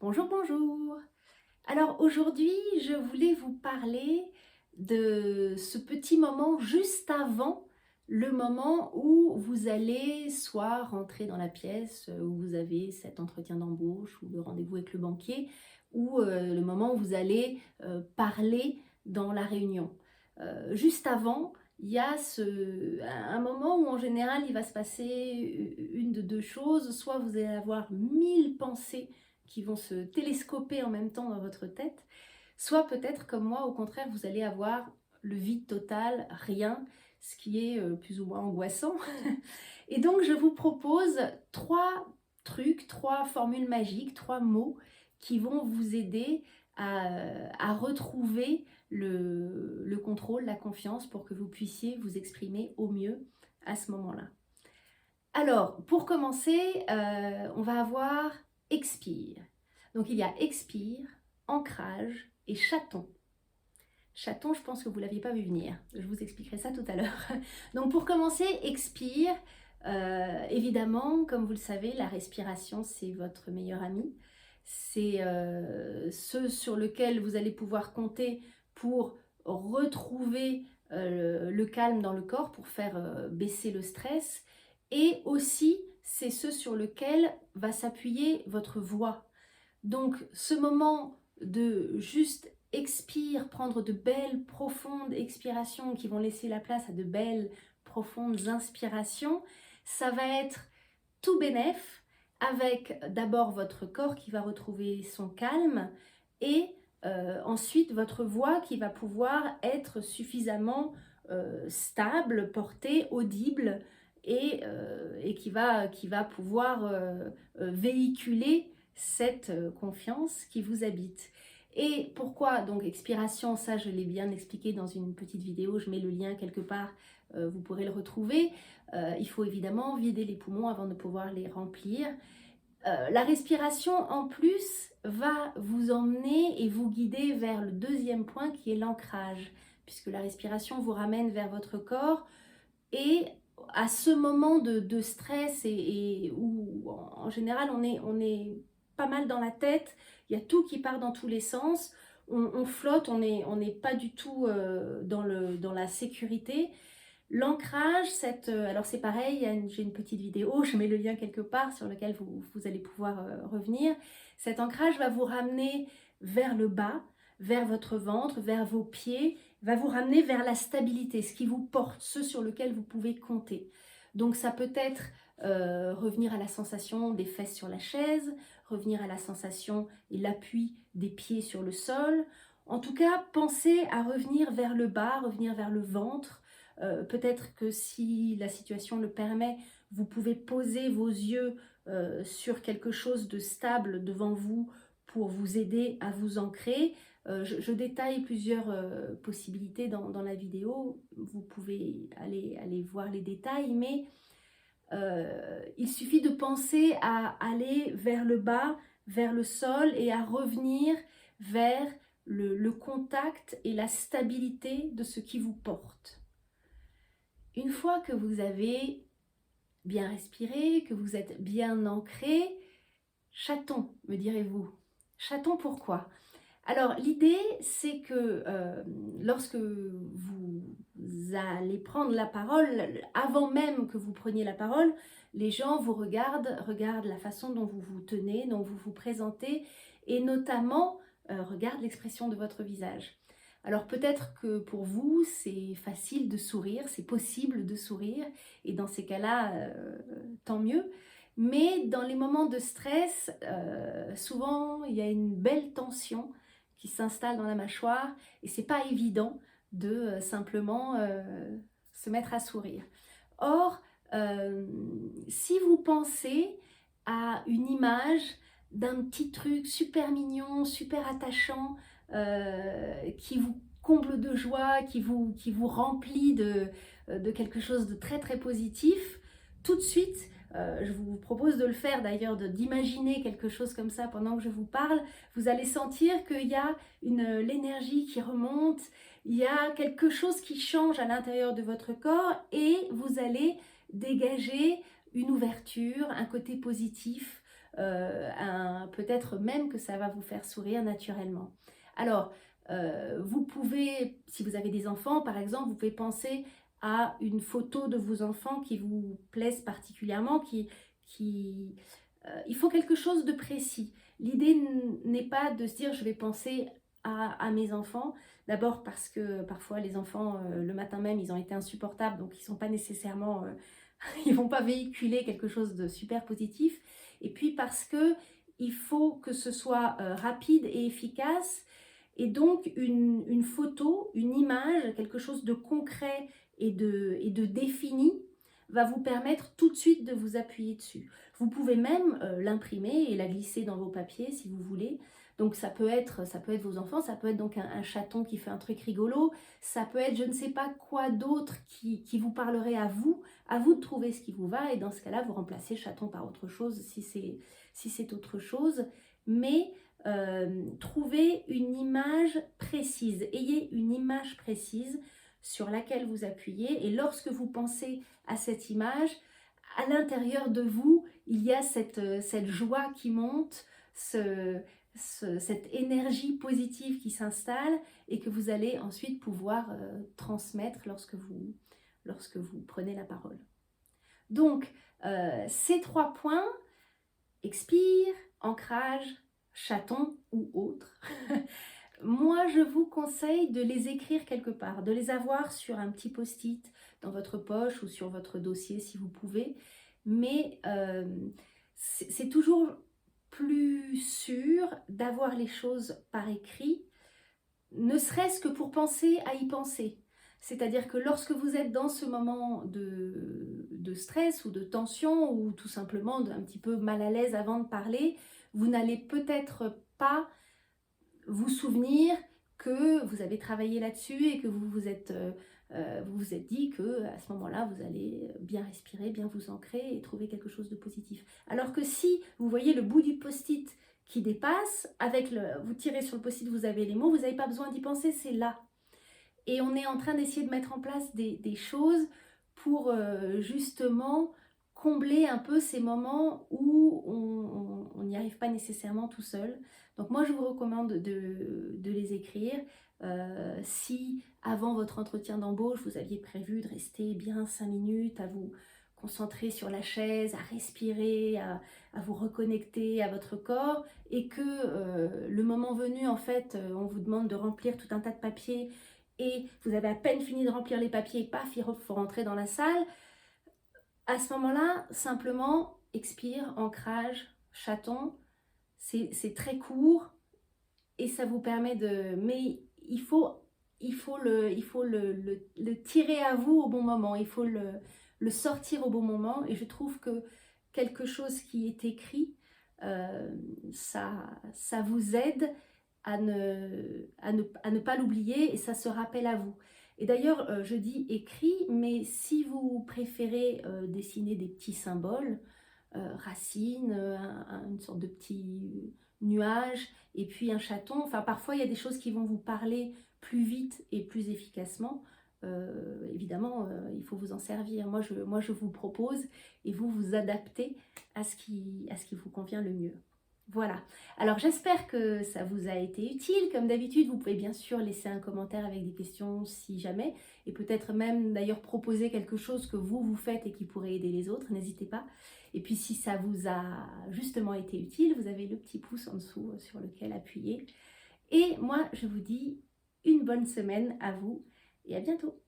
Bonjour, bonjour. Alors aujourd'hui, je voulais vous parler de ce petit moment juste avant le moment où vous allez soit rentrer dans la pièce où vous avez cet entretien d'embauche ou le rendez-vous avec le banquier, ou le moment où vous allez parler dans la réunion. Juste avant, il y a un moment où en général il va se passer une de deux choses, soit vous allez avoir 1000 pensées qui vont se télescoper en même temps dans votre tête, soit peut-être comme moi, au contraire, vous allez avoir le vide total, rien, ce qui est plus ou moins angoissant. Et donc, je vous propose trois trucs, trois formules magiques, trois mots qui vont vous aider à retrouver le contrôle, la confiance pour que vous puissiez vous exprimer au mieux à ce moment-là. Alors, pour commencer, on va avoir expire. Donc, il y a expire, ancrage et chaton. Chaton, je pense que vous ne l'aviez pas vu venir. Je vous expliquerai ça tout à l'heure. Donc, pour commencer, expire. Évidemment, comme vous le savez, la respiration, c'est votre meilleur ami. C'est ce sur lequel vous allez pouvoir compter pour retrouver le calme dans le corps, pour faire baisser le stress. Et aussi, c'est ce sur lequel va s'appuyer votre voix. Donc, ce moment de juste expire, prendre de belles, profondes expirations qui vont laisser la place à de belles, profondes inspirations, ça va être tout bénef avec d'abord votre corps qui va retrouver son calme et ensuite votre voix qui va pouvoir être suffisamment stable, portée, audible et qui va pouvoir véhiculer cette confiance qui vous habite. Et pourquoi donc expiration, ça je l'ai bien expliqué dans une petite vidéo, je mets le lien quelque part, vous pourrez le retrouver. Il faut évidemment vider les poumons avant de pouvoir les remplir. La respiration en plus va vous emmener et vous guider vers le deuxième point qui est l'ancrage, puisque la respiration vous ramène vers votre corps et à ce moment de stress et où en général on est pas mal dans la tête, il y a tout qui part dans tous les sens, on flotte, on n'est pas du tout dans la sécurité. L'ancrage, alors c'est pareil, j'ai une petite vidéo, je mets le lien quelque part sur lequel vous allez pouvoir revenir. Cet ancrage va vous ramener vers le bas, vers votre ventre, vers vos pieds, va vous ramener vers la stabilité, ce qui vous porte, ce sur lequel vous pouvez compter. Donc ça peut être revenir à la sensation des fesses sur la chaise, revenir à la sensation et l'appui des pieds sur le sol. En tout cas, pensez à revenir vers le bas, revenir vers le ventre. Peut-être que si la situation le permet, vous pouvez poser vos yeux sur quelque chose de stable devant vous pour vous aider à vous ancrer. Je détaille plusieurs possibilités dans la vidéo, vous pouvez aller voir les détails, mais il suffit de penser à aller vers le bas, vers le sol et à revenir vers le contact et la stabilité de ce qui vous porte. Une fois que vous avez bien respiré, que vous êtes bien ancré, chaton, me direz-vous. Chaton, pourquoi? Alors, l'idée, c'est que lorsque vous allez prendre la parole, avant même que vous preniez la parole, les gens vous regardent la façon dont vous vous tenez, dont vous vous présentez, et notamment regardent l'expression de votre visage. Alors peut-être que pour vous, c'est facile de sourire, c'est possible de sourire, et dans ces cas-là, tant mieux. Mais dans les moments de stress, souvent, il y a une belle tension qui s'installe dans la mâchoire et c'est pas évident de simplement se mettre à sourire. Or, si vous pensez à une image d'un petit truc super mignon, super attachant, qui vous comble de joie, qui vous remplit de quelque chose de très très positif, tout de suite, je vous propose de le faire d'ailleurs, d'imaginer quelque chose comme ça pendant que je vous parle, vous allez sentir qu'il y a l'énergie qui remonte, il y a quelque chose qui change à l'intérieur de votre corps et vous allez dégager une ouverture, un côté positif, peut-être même que ça va vous faire sourire naturellement. Alors, vous pouvez, si vous avez des enfants par exemple, vous pouvez penser à une photo de vos enfants qui vous plaisent particulièrement, il faut quelque chose de précis. L'idée n'est pas de se dire je vais penser à mes enfants, d'abord parce que parfois les enfants le matin même ils ont été insupportables, donc ils sont pas nécessairement, ils vont pas véhiculer quelque chose de super positif, et puis parce que il faut que ce soit rapide et efficace, et donc une photo, une image, quelque chose de concret et de défini va vous permettre tout de suite de vous appuyer dessus. Vous pouvez même l'imprimer et la glisser dans vos papiers si vous voulez. Donc ça peut être vos enfants, ça peut être donc un chaton qui fait un truc rigolo, ça peut être je ne sais pas quoi d'autre qui vous parlerait à vous de trouver ce qui vous va, et dans ce cas-là, vous remplacez chaton par autre chose si c'est autre chose. Mais trouvez une image précise, ayez une image précise sur laquelle vous appuyez, et lorsque vous pensez à cette image, à l'intérieur de vous, il y a cette joie qui monte, cette énergie positive qui s'installe et que vous allez ensuite pouvoir transmettre lorsque vous prenez la parole. Donc, ces 3 points, expire, ancrage, chaton ou autre, moi je vous conseille de les écrire quelque part, de les avoir sur un petit post-it dans votre poche ou sur votre dossier si vous pouvez, mais c'est toujours plus sûr d'avoir les choses par écrit, ne serait-ce que pour penser à y penser. C'est-à-dire que lorsque vous êtes dans ce moment de stress ou de tension, ou tout simplement un petit peu mal à l'aise avant de parler, vous n'allez peut-être pas vous souvenir que vous avez travaillé là-dessus et que vous vous êtes dit que à ce moment-là, vous allez bien respirer, bien vous ancrer et trouver quelque chose de positif. Alors que si vous voyez le bout du post-it qui dépasse, vous tirez sur le post-it, vous avez les mots, vous n'avez pas besoin d'y penser, c'est là. Et on est en train d'essayer de mettre en place des choses pour justement combler un peu ces moments où on n'y arrive pas nécessairement tout seul. Donc moi je vous recommande de les écrire. Si avant votre entretien d'embauche vous aviez prévu de rester bien 5 minutes à vous concentrer sur la chaise, à respirer, à vous reconnecter à votre corps, et que le moment venu en fait on vous demande de remplir tout un tas de papiers et vous avez à peine fini de remplir les papiers, et paf, il faut rentrer dans la salle. À ce moment-là, simplement, expire, ancrage, chaton, c'est très court et ça vous permet de... Mais il faut le tirer à vous au bon moment, il faut le sortir au bon moment, et je trouve que quelque chose qui est écrit, ça vous aide à ne pas l'oublier, et ça se rappelle à vous. Et d'ailleurs, je dis écrit, mais si vous préférez dessiner des petits symboles, racines, une sorte de petit nuage, et puis un chaton, enfin parfois il y a des choses qui vont vous parler plus vite et plus efficacement. Évidemment, il faut vous en servir. Moi je vous propose, et vous vous adaptez à ce qui vous convient le mieux. Voilà, alors j'espère que ça vous a été utile. Comme d'habitude, vous pouvez bien sûr laisser un commentaire avec des questions si jamais, et peut-être même d'ailleurs proposer quelque chose que vous faites et qui pourrait aider les autres, n'hésitez pas. Et puis si ça vous a justement été utile, vous avez le petit pouce en dessous sur lequel appuyer. Et moi, je vous dis une bonne semaine à vous et à bientôt.